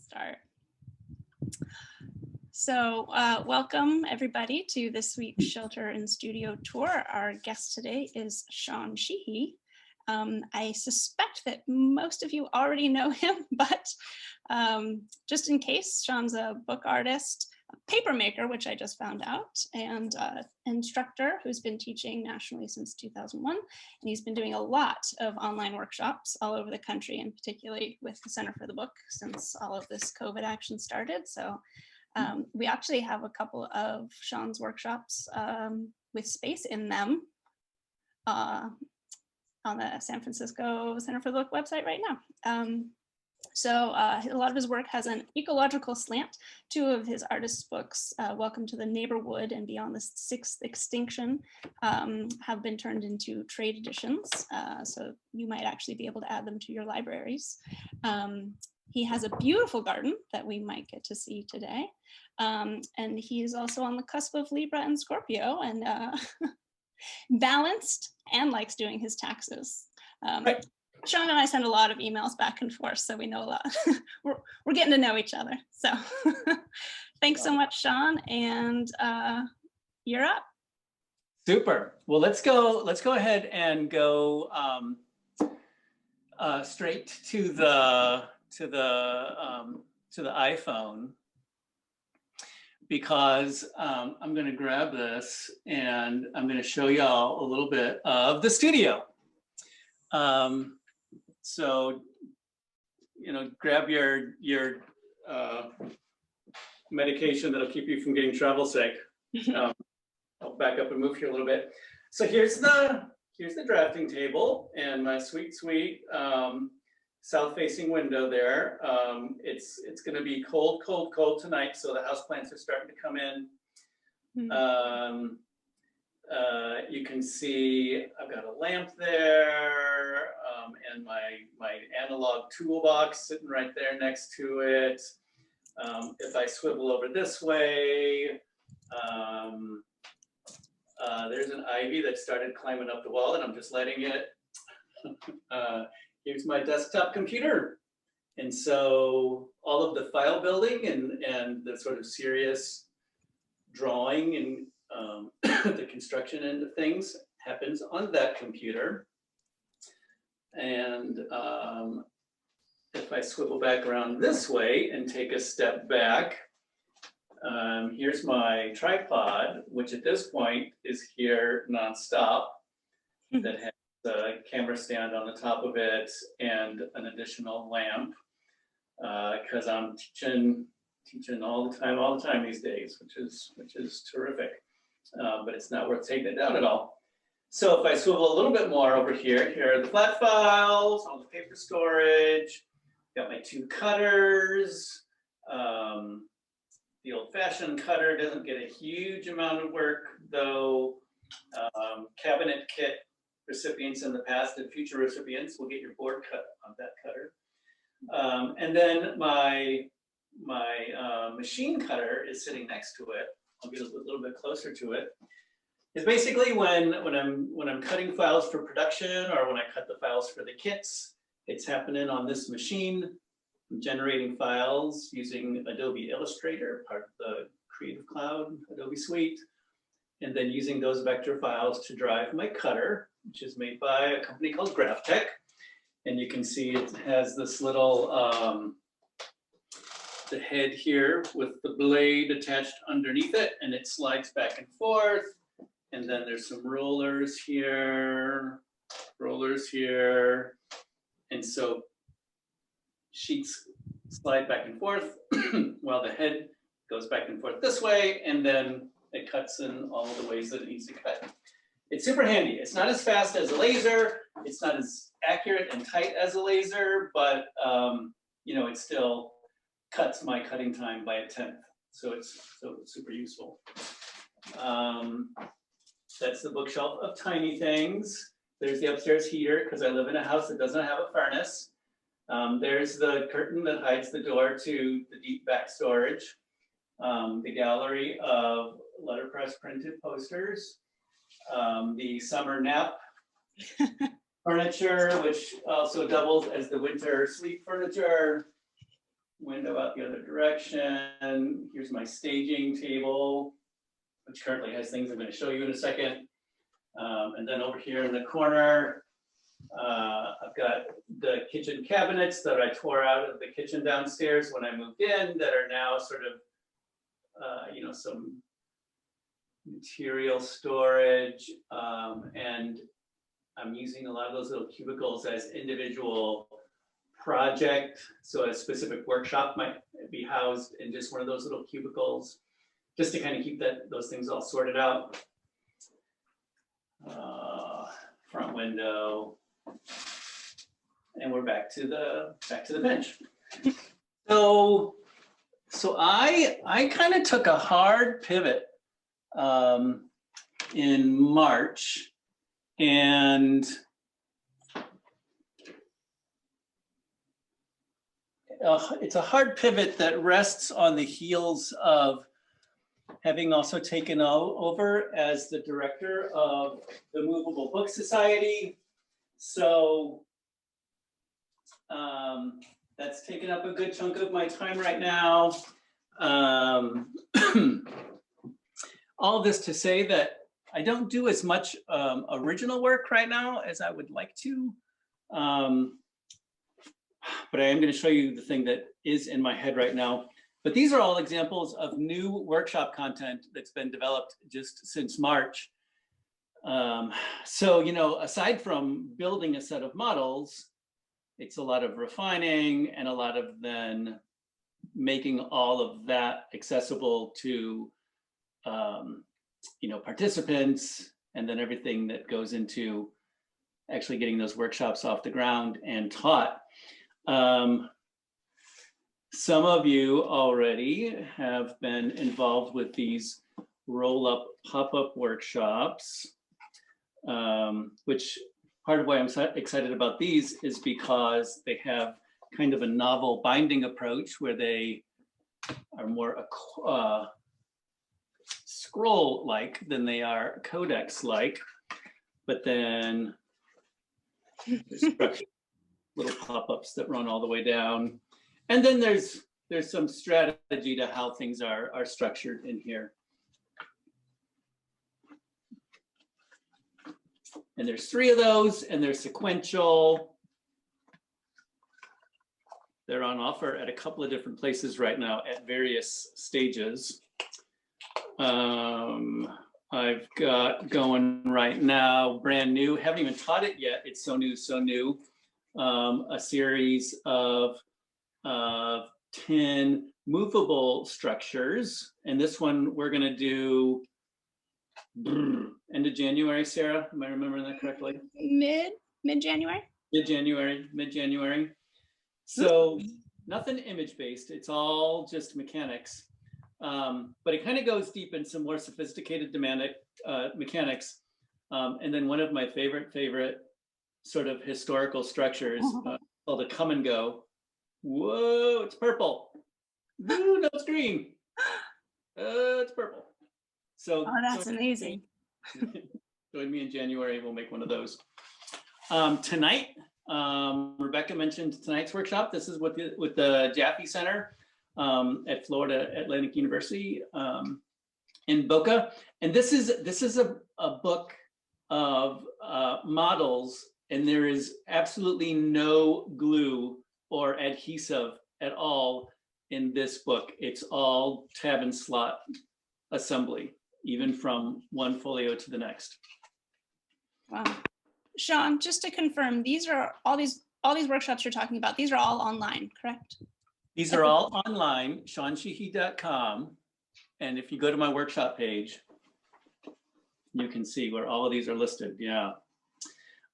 start. So welcome everybody to this week's Shelter and Studio Tour. Our guest today is Shawn Sheehy. I suspect that most of you already know him, but just in case, Shawn's a book artist, a paper maker, which I just found out, and instructor who's been teaching nationally since 2001. And he's been doing a lot of online workshops all over the country, and particularly with the Center for the Book since all of this COVID action started. So we actually have a couple of Shawn's workshops with space in them on the San Francisco Center for the Book website right now. So a lot of his work has an ecological slant. Two of his artist's books, Welcome to the Neighborwood and Beyond the Sixth Extinction, have been turned into trade editions. So you might actually be able to add them to your libraries. He has a beautiful garden that we might get to see today. And he's also on the cusp of Libra and Scorpio, and balanced, and likes doing his taxes. Right. Shawn and I send a lot of emails back and forth, so we know a lot. we're getting to know each other. So thanks so much, Shawn, and you're up. Super. Well, let's go ahead and go straight to the iPhone, because I'm going to grab this and I'm going to show y'all a little bit of the studio. So, you know, grab your medication that'll keep you from getting travel sick. I'll back up and move here a little bit. So here's the drafting table and my sweet south-facing window there. It's going to be cold tonight, so the houseplants are starting to come in. You can see I've got a lamp there, and my analog toolbox sitting right there next to it. If I swivel over this way, there's an ivy that started climbing up the wall, and I'm just letting it. Here's my desktop computer. And so all of the file building and the sort of serious drawing and the construction end of things happens on that computer. And if I swivel back around this way and take a step back, here's my tripod, which at this point is here nonstop, that has a camera stand on the top of it and an additional lamp, because I'm teaching all the time these days, which is terrific. But it's not worth taking it down at all. So if I swivel a little bit more over here, here are the flat files, all the paper storage. Got my two cutters. The old-fashioned cutter doesn't get a huge amount of work, though. Cabinet kit recipients in the past and future recipients will get your board cut on that cutter. And then my machine cutter is sitting next to it. I'll get a little bit closer to it. It's basically when I'm cutting files for production, or when I cut the files for the kits, it's happening on this machine. I'm generating files using Adobe Illustrator, part of the Creative Cloud Adobe Suite, and then using those vector files to drive my cutter, which is made by a company called GraphTech. And you can see it has this little the head here with the blade attached underneath it, and it slides back and forth. And then there's some rollers here, and so sheets slide back and forth while the head goes back and forth this way, and then it cuts in all the ways that it needs to cut. It's super handy. It's not as fast as a laser. It's not as accurate and tight as a laser, but you know, it still cuts my cutting time by 1/10. So it's super useful. That's the bookshelf of tiny things. There's the upstairs heater, because I live in a house that doesn't have a furnace. There's the curtain that hides the door to the deep back storage. The gallery of letterpress printed posters. The summer nap furniture, which also doubles as the winter sleep furniture. window out the other direction. Here's my staging table, which currently has things I'm going to show you in a second. And then over here in the corner, I've got the kitchen cabinets that I tore out of the kitchen downstairs when I moved in that are now sort of, some material storage. And I'm using a lot of those little cubicles as individual project. So a specific workshop might be housed in just one of those little cubicles, just to kind of keep those things all sorted out. Front window, and we're back to the bench. So I kind of took a hard pivot in March, and it's a hard pivot that rests on the heels of having also taken over as the director of the Movable Book Society. So that's taken up a good chunk of my time right now. All this to say that I don't do as much original work right now as I would like to. But I am going to show you the thing that is in my head right now. But these are all examples of new workshop content that's been developed just since March. So, aside from building a set of models, it's a lot of refining and a lot of then making all of that accessible to, participants, and then everything that goes into actually getting those workshops off the ground and taught. Some of you already have been involved with these roll-up pop-up workshops, which part of why I'm excited about these is because they have kind of a novel binding approach where they are more scroll-like than they are codex-like, but then there's little pop-ups that run all the way down. And then there's some strategy to how things are structured in here. And there's 3 of those, and they're sequential. They're on offer at a couple of different places right now at various stages. I've got going right now, brand new, haven't even taught it yet. It's so new. A series of 10 movable structures. And this one we're going to do end of January, Sarah. Am I remembering that correctly? Mid-January? Mid-January. So nothing image-based. It's all just mechanics. But it kind of goes deep in some more sophisticated mechanics. And then one of my favorite sort of historical structures called a come and go. Whoa, it's purple. Ooh, no, it's green. It's purple. So that's amazing. Join me in January. We'll make one of those. Tonight, Rebecca mentioned tonight's workshop. This is with the Jaffe Center at Florida Atlantic University in Boca. And this is a book of models, and there is absolutely no glue or adhesive at all in this book. It's all tab and slot assembly, even from one folio to the next. Wow. Shawn, just to confirm, these are all these workshops you're talking about, these are all online, correct? These are all online, ShawnSheehy.com. And if you go to my workshop page, you can see where all of these are listed. Yeah.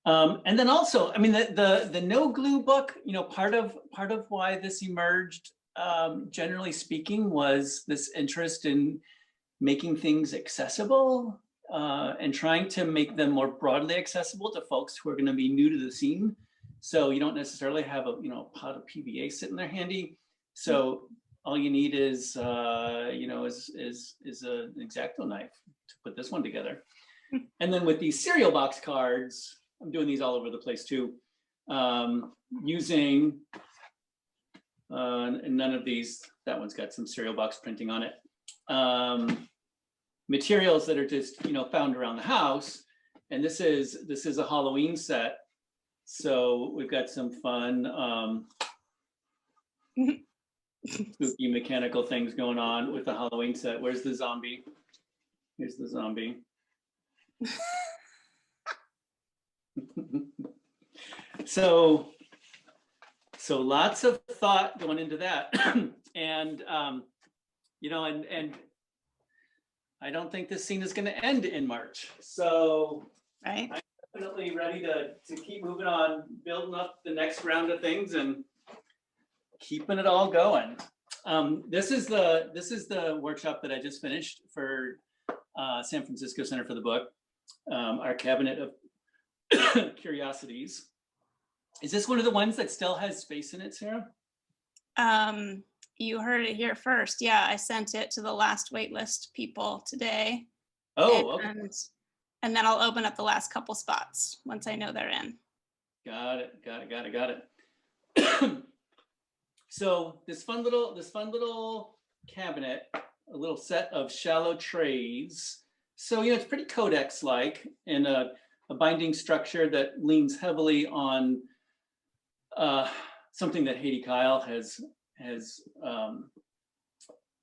And then also, I mean, the no glue book, part of why this emerged, generally speaking, was this interest in making things accessible and trying to make them more broadly accessible to folks who are going to be new to the scene. So you don't necessarily have a pot of PVA sitting there handy. So all you need is is an X-Acto knife to put this one together. And then with these cereal box cards, I'm doing these all over the place too, using And none of these, that one's got some cereal box printing on it. Materials that are just, found around the house. And this is a Halloween set. So we've got some fun spooky mechanical things going on with the Halloween set. Where's the zombie? Here's the zombie. So lots of thought going into that. And and I don't think this scene is going to end in March. So right. I'm definitely ready to keep moving on, building up the next round of things and keeping it all going. This is the workshop that I just finished for San Francisco Center for the Book, our cabinet of curiosities. Is this one of the ones that still has space in it, Sarah? You heard it here first. Yeah, I sent it to the last waitlist people today. Oh, okay. And then I'll open up the last couple spots once I know they're in. Got it. So this fun little cabinet, a little set of shallow trays. So it's pretty codex-like in a binding structure that leans heavily on something that Haiti Kyle has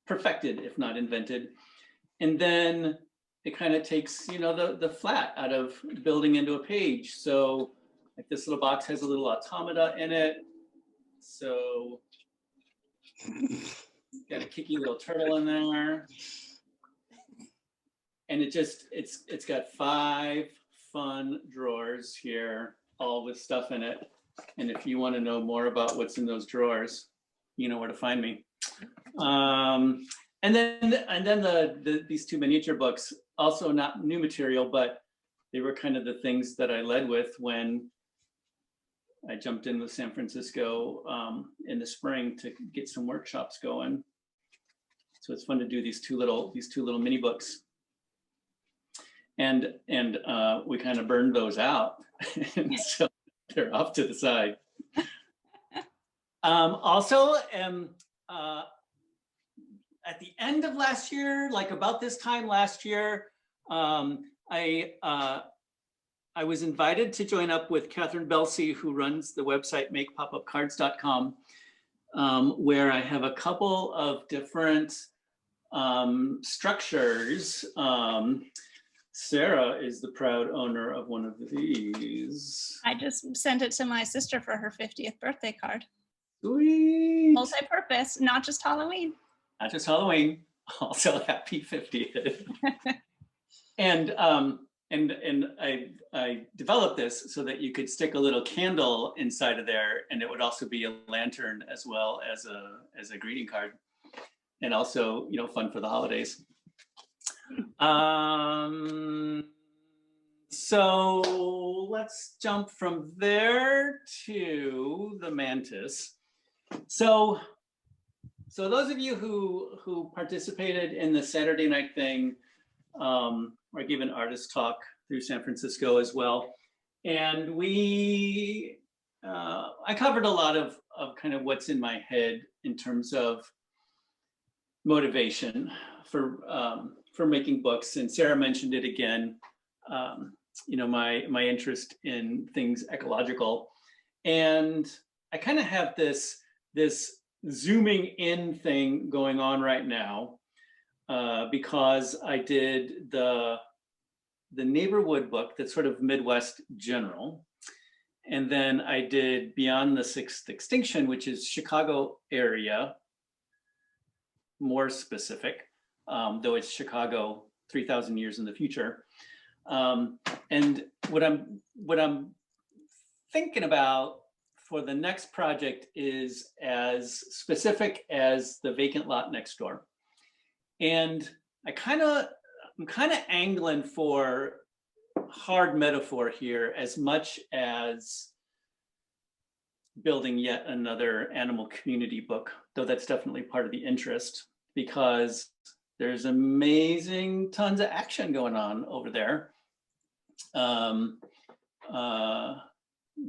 perfected, if not invented. And then it kind of takes, the flat out of building into a page. So like this little box has a little automata in it. So got a kicky little turtle in there. And it's got 5 fun drawers here, all with stuff in it. And if you want to know more about what's in those drawers, you know where to find me. And then these 2 miniature books, also not new material, but they were kind of the things that I led with when I jumped in with San Francisco in the spring to get some workshops going. So it's fun to do these two little mini books. And we kind of burned those out, and so they're off to the side. Also, at the end of last year, like about this time last year, I was invited to join up with Catherine Belsey, who runs the website makepopupcards.com, where I have a couple of different structures. Sarah is the proud owner of one of these. I just sent it to my sister for her 50th birthday card. Sweet. Multi-purpose, not just Halloween. Not just Halloween, also happy 50th. And I developed this so that you could stick a little candle inside of there, and it would also be a lantern as well as a greeting card, and also fun for the holidays. So let's jump from there to the mantis. So those of you who participated in the Saturday night thing, I gave an artist talk through San Francisco as well, and I covered a lot of kind of what's in my head in terms of motivation for making books. And Sarah mentioned it again, my interest in things ecological, and I kind of have this zooming in thing going on right now, because I did the Neighborwood book that's sort of Midwest general, and then I did Beyond the Sixth Extinction, which is Chicago area, more specific, though it's Chicago 3,000 years in the future. And what I'm thinking about for the next project is as specific as the vacant lot next door. And I'm kind of angling for hard metaphor here as much as building yet another animal community book, though that's definitely part of the interest, because there's amazing tons of action going on over there.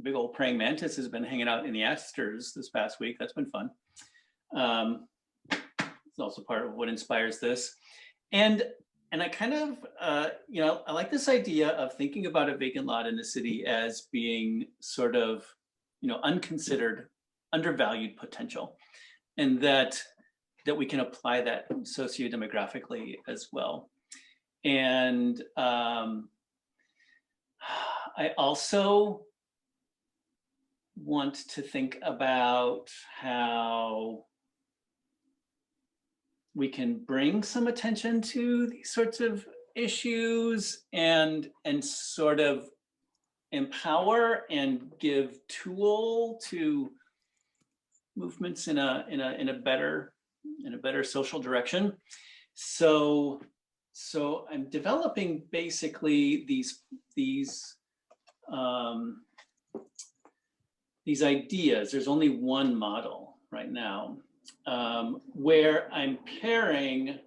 Big old praying mantis has been hanging out in the asters this past week. That's been fun. It's also part of what inspires this. And I kind of, I like this idea of thinking about a vacant lot in the city as being sort of, unconsidered, undervalued potential, and that we can apply that sociodemographically as well. And I also want to think about how we can bring some attention to these sorts of issues and sort of empower and give tool to movements in a better social direction. So I'm developing basically these ideas. There's only one model right now, where I'm pairing,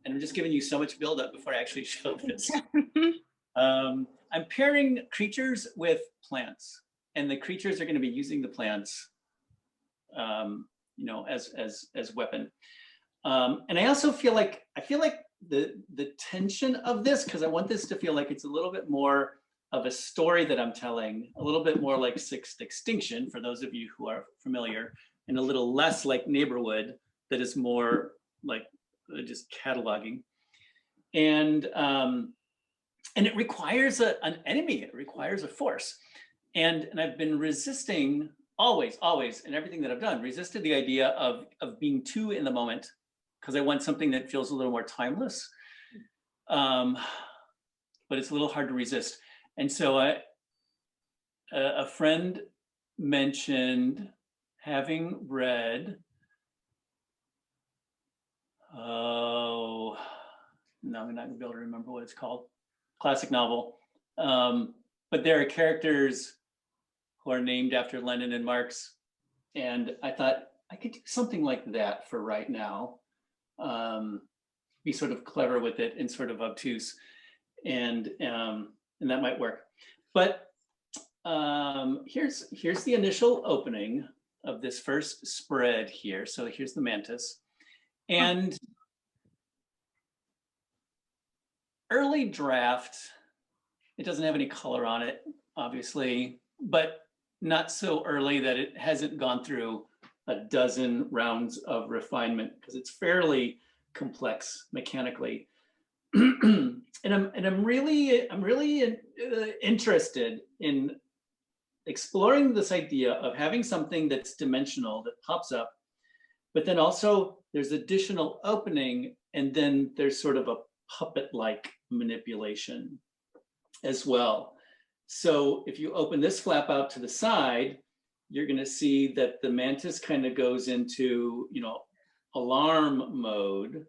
and I'm just giving you so much buildup before I actually show this. I'm pairing creatures with plants, and the creatures are going to be using the plants, as weapon. And I also feel like the tension of this, because I want this to feel like it's a little bit more of a story that I'm telling, a little bit more like Sixth Extinction for those of you who are familiar, and a little less like Neighborhood that is more like just cataloging. And it requires an enemy. It requires a force. And I've been resisting always in everything that I've done, resisted the idea of being too in the moment, because I want something that feels a little more timeless. But it's a little hard to resist. And so a friend mentioned having read, no, I'm not gonna be able to remember what it's called, classic novel. But there are characters who are named after Lenin and Marx. And I thought I could do something like that for right now. Be sort of clever with it and sort of obtuse. And that might work. But here's the initial opening of this first spread here. So here's the mantis. And early draft, it doesn't have any color on it, obviously, but not so early that it hasn't gone through a dozen rounds of refinement, because it's fairly complex mechanically. And I'm really interested in exploring this idea of having something that's dimensional that pops up, but then also there's additional opening, and then there's sort of a puppet-like manipulation as well. So if you open this flap out to the side, you're going to see that the mantis kind of goes into, alarm mode.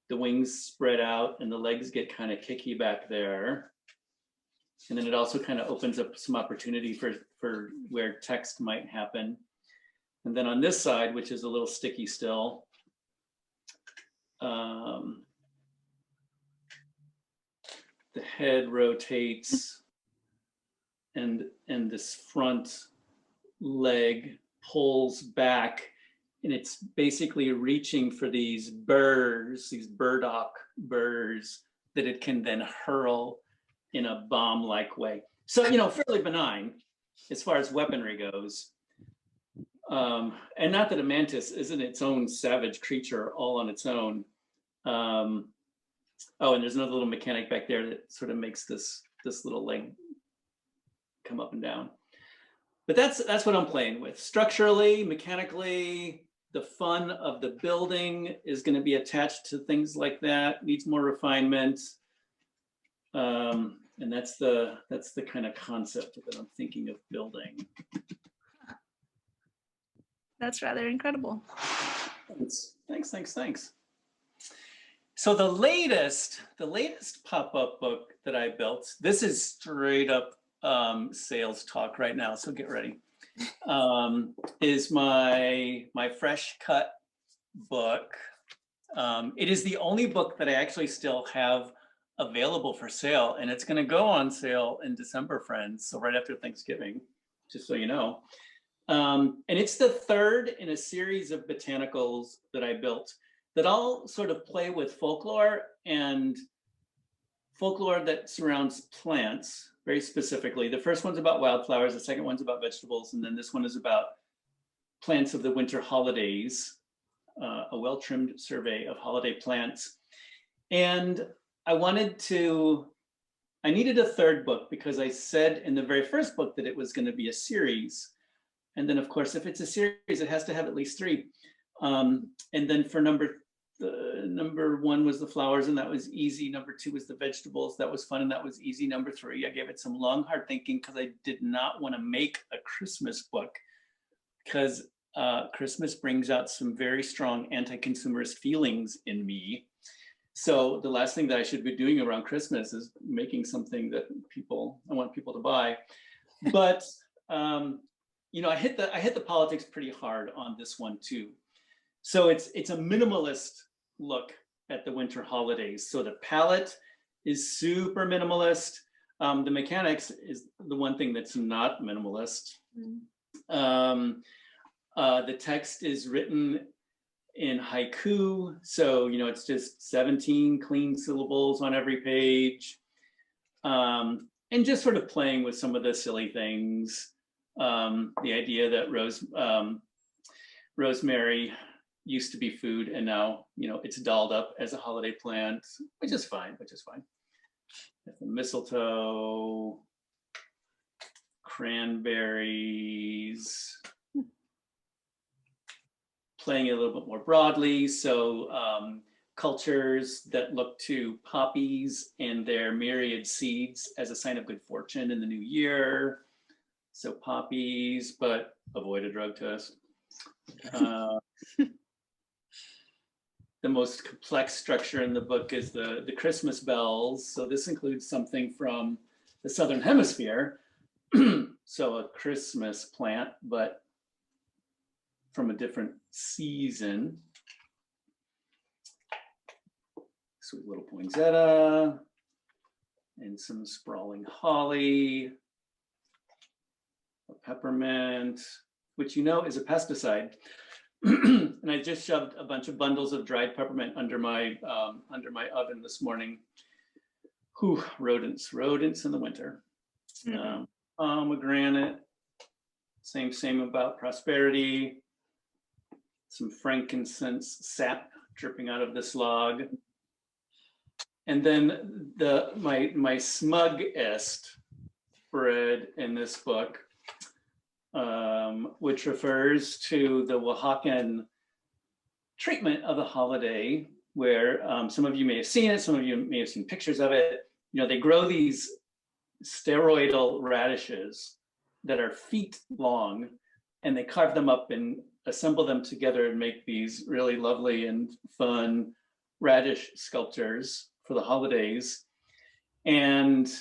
The wings spread out and the legs get kind of kicky back there. And then it also kind of opens up some opportunity for where text might happen. And then on this side, which is a little sticky still, the head rotates, and this front leg pulls back, and it's basically reaching for these burrs, these burdock burrs that it can then hurl in a bomb-like way. So, fairly benign as far as weaponry goes. And not that a mantis isn't its own savage creature all on its own. Oh, and there's another little mechanic back there that sort of makes this little leg come up and down. But that's what I'm playing with. Structurally, mechanically, the fun of the building is going to be attached to things like that. Needs more refinement. And that's the kind of concept that I'm thinking of building. That's rather incredible. Thanks. So the latest pop-up book that I built, this is straight up sales talk right now, so get ready, is my fresh cut book. It is the only book that I actually still have available for sale, and it's going to go on sale in December, friends, so right after Thanksgiving, just so you know. And it's the third in a series of botanicals that I built that all sort of play with folklore and folklore that surrounds plants very specifically. The first one's about wildflowers, the second one's about vegetables, and then this one is about plants of the winter holidays, a well-trimmed survey of holiday plants. And I needed a third book because I said in the very first book that it was going to be a series. And then, of course, if it's a series, it has to have at least three. And then for number one was the flowers, and that was easy. Number two was the vegetables. That was fun, and that was easy. Number three, I gave it some long, hard thinking because I did not want to make a Christmas book because Christmas brings out some very strong anti-consumerist feelings in me. So the last thing that I should be doing around Christmas is making something that I want people to buy. But you know, I hit the politics pretty hard on this one too. So it's a minimalist look at the winter holidays. So the palette is super minimalist. The mechanics is the one thing that's not minimalist. The text is written in haiku. So, you know, it's just 17 clean syllables on every page. And just sort of playing with some of the silly things. The idea that rosemary used to be food and now, you know, it's dolled up as a holiday plant, which is fine. Mistletoe, cranberries, playing it a little bit more broadly. So cultures that look to poppies and their myriad seeds as a sign of good fortune in the new year. So poppies, but avoid a drug test. The most complex structure in the book is the Christmas bells. So this includes something from the Southern Hemisphere. So a Christmas plant, but from a different season. Sweet little poinsettia and some sprawling holly, a peppermint, which you know is a pesticide. And I just shoved a bunch of bundles of dried peppermint under my oven this morning. Whew, rodents in the winter. Pomegranate, same about prosperity. Some frankincense sap dripping out of this log. And then my smugest bread in this book, which refers to the Oaxacan treatment of the holiday, where some of you may have seen it, some of you may have seen pictures of it. You know, they grow these steroidal radishes that are feet long, and they carve them up and assemble them together and make these really lovely and fun radish sculptures for the holidays. And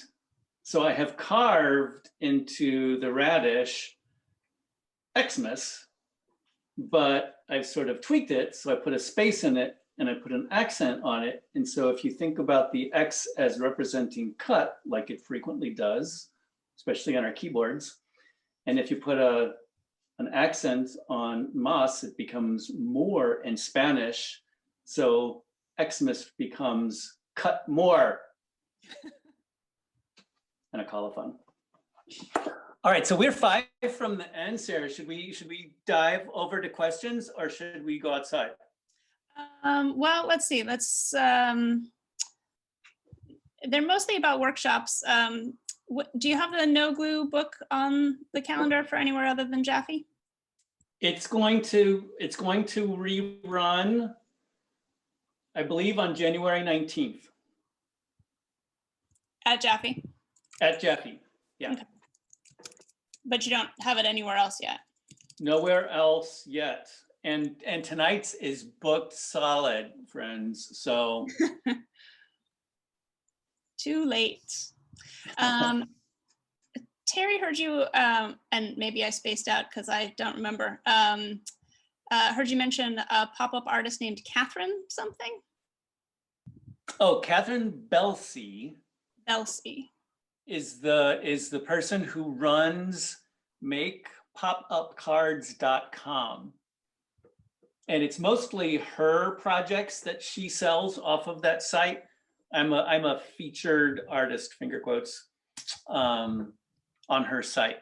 so I have carved into the radish Xmas, but I've sort of tweaked it. So I put a space in it and I put an accent on it. And so if you think about the X as representing cut, like it frequently does, especially on our keyboards, and if you put an accent on mas, it becomes more in Spanish. So Xmas becomes cut more. And a colophon. All right, so we're 5 from the end, Sarah. Should we dive over to questions or should we go outside? Well, let's see. They're mostly about workshops. Do you have the No Glue book on the calendar for anywhere other than Jaffe? It's going to rerun, I believe, on January 19th. At Jaffe? At Jaffe, yeah. Okay. But you don't have it anywhere else yet? Nowhere else yet. And tonight's is booked solid, friends. So too late. Terry heard you, and maybe I spaced out because I don't remember. Heard you mention a pop-up artist named Catherine something? Oh, Catherine Belsey. Belsey. Is the person who runs Make makePopUpCards.com. And it's mostly her projects that she sells off of that site. I'm a featured artist, finger quotes, on her site.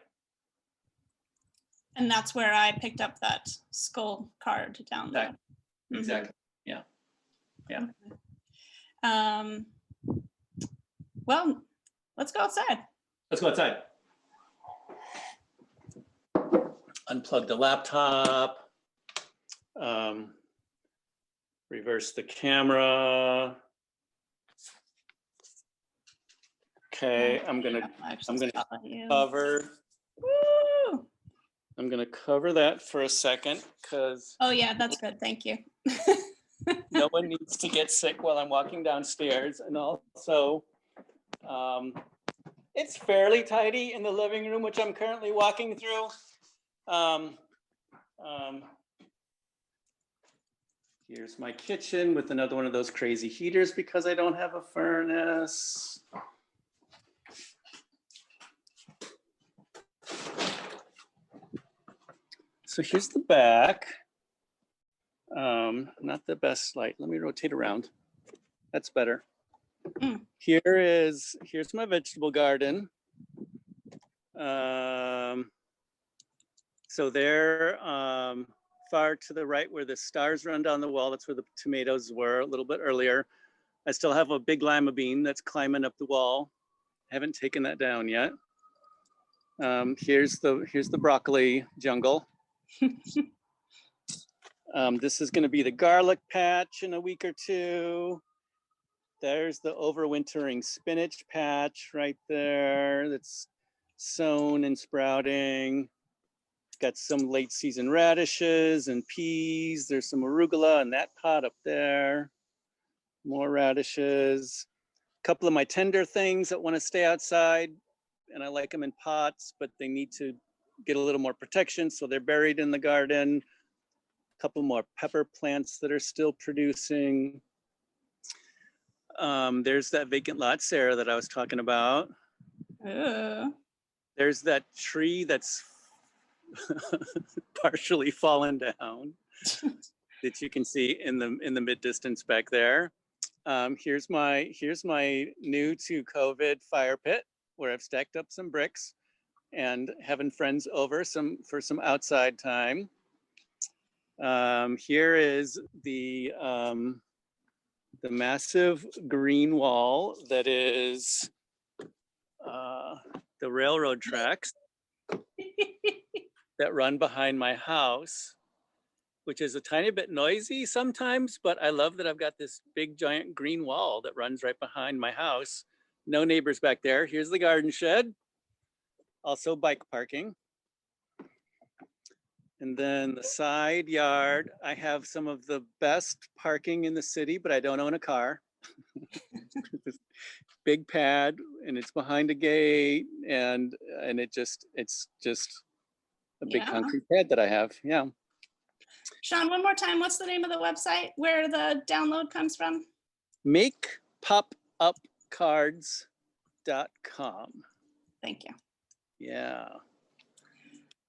And that's where I picked up that skull card down there. Exactly. Yeah. Yeah. Well, let's go outside. Let's go outside. Unplug the laptop. Reverse the camera. Okay, I'm gonna cover. Woo! I'm gonna cover that for a second because. Oh yeah, that's good. Thank you. No one needs to get sick while I'm walking downstairs, and also, it's fairly tidy in the living room, which I'm currently walking through. Here's my kitchen with another one of those crazy heaters because I don't have a furnace. So here's the back. Not the best light. Let me rotate around. That's better. Here's my vegetable garden. So there, far to the right where the stars run down the wall, that's where the tomatoes were a little bit earlier. I still have a big lima bean that's climbing up the wall. Haven't taken that down yet. Here's the broccoli jungle. This is going to be the garlic patch in a week or two. There's the overwintering spinach patch right there that's sown and sprouting. Got some late season radishes and peas. There's some arugula in that pot up there. More radishes. A couple of my tender things that want to stay outside, and I like them in pots, but they need to get a little more protection, so they're buried in the garden. A couple more pepper plants that are still producing. There's that vacant lot, Sarah, that I was talking about. There's that tree that's partially fallen down that you can see in the mid distance back there. Here's my new to COVID fire pit where I've stacked up some bricks and having friends over for some outside time. Here is the massive green wall that is the railroad tracks that run behind my house, which is a tiny bit noisy sometimes, but I love that I've got this big giant green wall that runs right behind my house. No neighbors back there. Here's the garden shed, also bike parking. And then the side yard, I have some of the best parking in the city, but I don't own a car. Big pad, and it's behind a gate, and it's just a big concrete pad that I have. Yeah. Shawn, one more time, what's the name of the website where the download comes from? MakePopUpCards.com. Thank you. Yeah.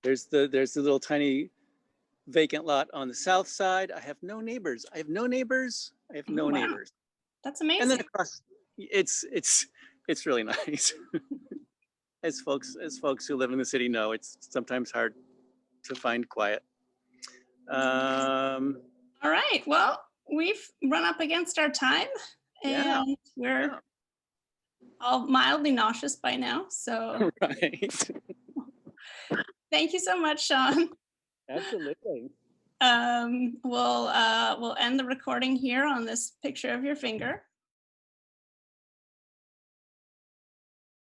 There's the little tiny vacant lot on the south side. I have no neighbors. I have no neighbors. That's amazing. And then across, it's really nice. As folks who live in the city know, it's sometimes hard to find quiet. All right. Well, we've run up against our time, and we're all mildly nauseous by now. So, right. Thank you so much, Shawn. Absolutely. We'll end the recording here on this picture of your finger.